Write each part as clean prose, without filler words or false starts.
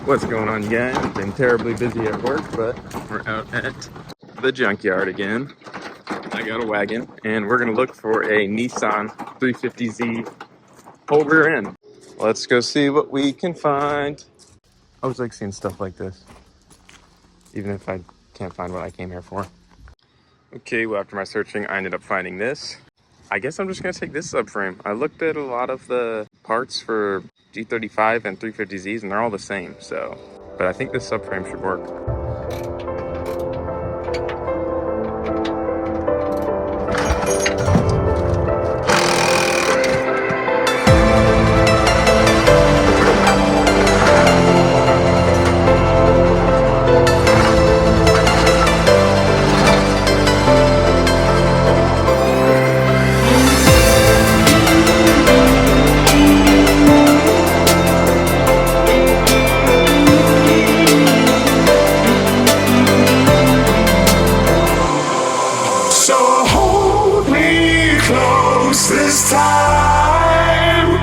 What's going on, guys? Been terribly busy at work, but we're out at the junkyard again. I got a wagon, and we're gonna look for a Nissan 350Z whole rear end. Let's go see what we can find. I always like seeing stuff like this, even if I can't find what I came here for. Okay, well, after my searching, I ended up finding this. I guess I'm just gonna take this subframe. I looked at a lot of the parts for G35 and 350Zs, and they're all the same, so. But I think this subframe should work. This time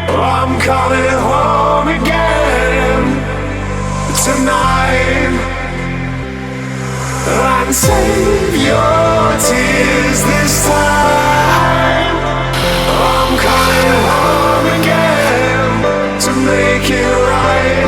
I'm coming home again tonight, and save your tears this time. I'm coming home again to make it right.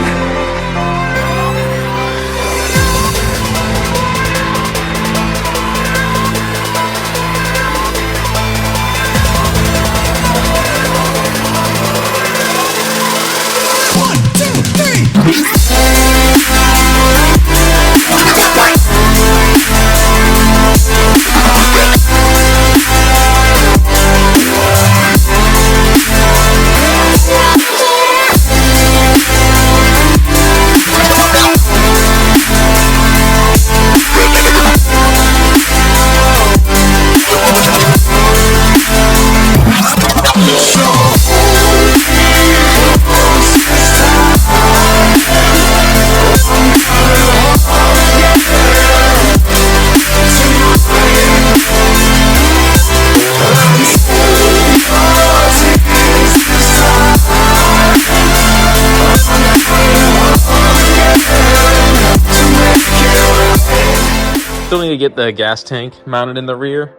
Still need to get the gas tank mounted in the rear,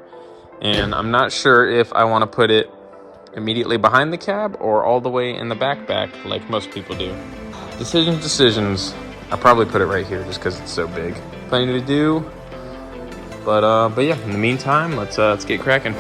and I'm not sure if I want to put it immediately behind the cab or all the way in the back like most people do. Decisions. I'll probably put it right here just because it's so big. Plenty to do, but yeah, in the meantime, let's get cracking.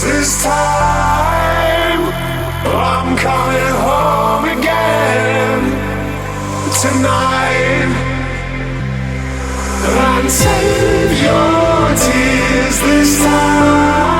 This time I'm coming home again tonight, and save your tears this time.